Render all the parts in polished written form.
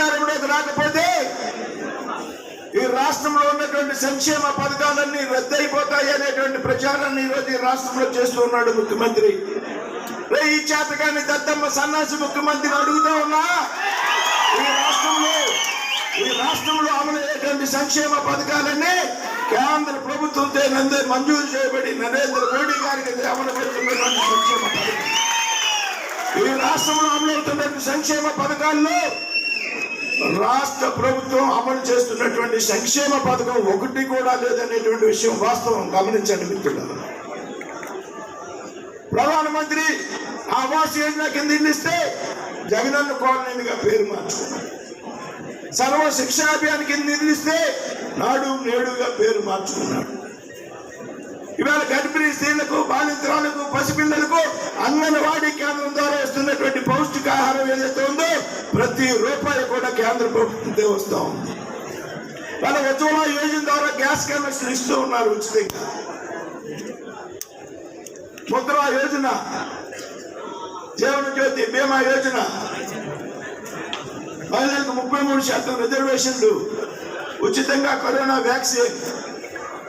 అధికారంలోకి రాకపోతే ఈ రాష్ట్రంలో ఉన్నటువంటి సంక్షేమ పథకాలన్నీ రద్దయిపోతాయి అనేటువంటి ప్రచారాన్ని ఈరోజు ఈ రాష్ట్రంలో చేస్తూ ఉన్నాడు ముఖ్యమంత్రి. ఈ చేతకాని దద్దమ్మ సన్నాసి ముఖ్యమంత్రిని అడుగుతూ ఉన్నా, ఈ రాష్ట్రంలో అమలు అయ్యేటువంటి సంక్షేమ పథకాలన్నీ కేంద్ర ప్రభుత్వంతో మంజూరు చేయబడి నరేంద్ర మోడీ గారికి అమలు పెడుతున్నటువంటి సంక్షేమ పథకాలు, ఈ రాష్ట్రంలో అమలవుతున్నటువంటి సంక్షేమ పథకాల్లో రాష్ట్ర ప్రభుత్వం అమలు చేస్తున్నటువంటి సంక్షేమ పథకం ఒకటి కూడా లేదనేటువంటి విషయం వాస్తవం. గమనించండి మిత్రులారా. ప్రధానమంత్రి ఆవాస్ యోజన కింద ఇస్తే జగనన్న కాలనీగా పేరు మార్చుకున్నారు. సర్వ శిక్షణ అభియాన్ కింద నిధులిస్తే నాడు నేడుగా పేరు మార్చుకున్నాడు. ఇవాళ గర్భిణీ స్త్రీలకు, బాలింతరాలకు, పసిపిల్లలకు అంగన్వాడీ కేంద్రం ద్వారా వస్తున్నటువంటి పౌష్టికాహారం ఏదైతే ఉందో ప్రతి రూపాయి కూడా కేంద్ర ప్రభుత్వంతో వస్తూ ఉంది. వాళ్ళ ఉజ్వల యోజన ద్వారా గ్యాస్ కనెక్షన్ ఇస్తూ ఉన్నారు ఉచితంగా. ముద్రా యోజన, జీవన జ్యోతి బీమా యోజన, మహిళలకు 33% రిజర్వేషన్లు, ఉచితంగా కరోనా వ్యాక్సిన్,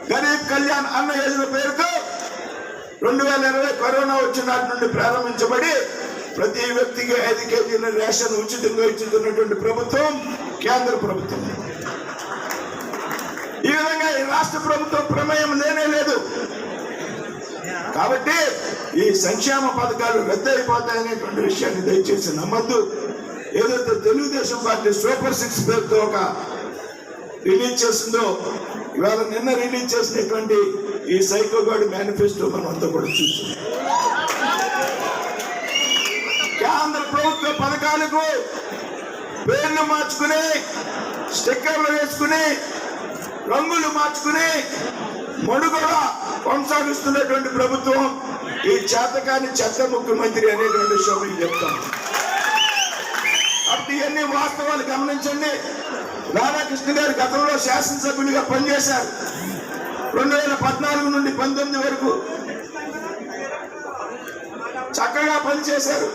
గరీబ్ కళ్యాణ్ అన్న యోజన పేరుతో 2020 కరోనా వచ్చిన నాటి నుండి ప్రారంభించబడి ప్రతి వ్యక్తికి 5 కేజీల రేషన్ ఉచితంగా ఇచ్చుతున్నటువంటి ప్రభుత్వం కేంద్ర ప్రభుత్వం. ఈ విధంగా ఈ రాష్ట్ర ప్రభుత్వం ప్రమేయం లేనే లేదు. కాబట్టి ఈ సంక్షేమ పథకాలు రద్దయిపోతాయనేటువంటి విషయాన్ని దయచేసి నమ్మద్దు. ఏదైతే తెలుగుదేశం పార్టీ సూపర్ 6 పేరుతో ఒక రిలీజ్ చేసిందో, ఇవాళ నిన్న రిలీజ్ చేసినటువంటి ఈ సైకోగాడి మేనిఫెస్టో మనం అంతా కూడా చూసాం. కేంద్ర ప్రభుత్వ పథకాలకు పేర్లు మార్చుకుని, స్టిక్కర్లు వేసుకుని, రంగులు మార్చుకుని మనుగడ కొనసాగిస్తున్నటువంటి ప్రభుత్వం ఈ చేతకాని చెత్త ముఖ్యమంత్రి అనేటువంటి విషయం మీకు చెప్తాను. కాబట్టి ఇవన్నీ వాస్తవాలు గమనించండి. రాధాకృష్ణ గారు గతంలో శాసనసభ్యునిగా పనిచేశారు. 2014 నుండి 19 వరకు చక్కగా పనిచేశారు.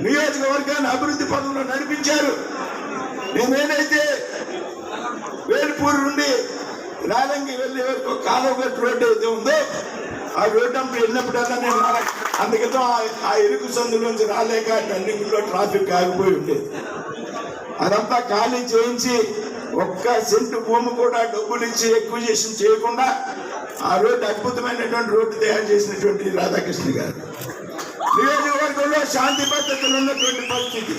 నియోజకవర్గాన్ని అభివృద్ధి పనుల్లో నడిపించారు. నేనేదైతే వేల్పూర్ నుండి రాలంగి వెళ్ళే వరకు కాలువగట్టు రోడ్డు అయితే ఉందో ఆ రోడ్డు అప్పుడు వెళ్ళినప్పుడల్లా నేను అందుకతో ఆ ఇరుకు సందులోంచి రాలేక టర్నింగ్లో ట్రాఫిక్ ఆగిపోయి ఉండేది. అదంతా ఖాళీ చేయించి 1 సెంటు భూమి కూడా డబ్బులు ఇచ్చి ఎక్విజిషన్ చేయకుండా ఆ రోడ్డు అద్భుతమైనటువంటి రోడ్డు తయారు చేసినటువంటి రాధాకృష్ణ గారు. నియోజకవర్గంలో శాంతి భద్రతలు ఉన్నటువంటి పరిస్థితి.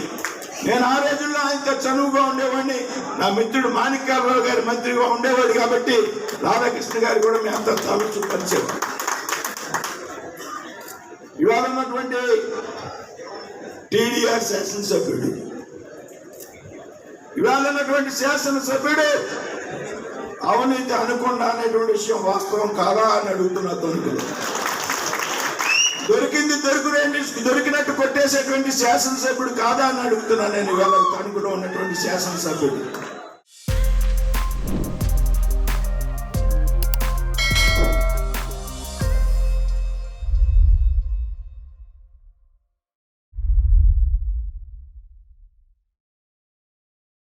నేను ఆ రోజుల్లో ఆయనతో చనువుగా ఉండేవాడిని. నా మిత్రుడు మాణిక్యాలరావు గారి మంత్రిగా ఉండేవాడు కాబట్టి రాధాకృష్ణ గారు కూడా మీ అంతా తలుచు పనిచేవాడు. ఇవాళ ఉన్నటువంటి టీడీఆర్ శాసనసభ్యుడు, ఇవాళ ఉన్నటువంటి శాసనసభ్యుడు అవినీతి అనుకుండా అనేటువంటి విషయం వాస్తవం కాదా అని అడుగుతున్నా. తణుకులు దొరికినట్టు కొట్టేసేటువంటి శాసనసభ్యుడు కాదా అని అడుగుతున్నా నేను. ఇవాళ తణుకులో ఉన్నటువంటి శాసనసభ్యుడు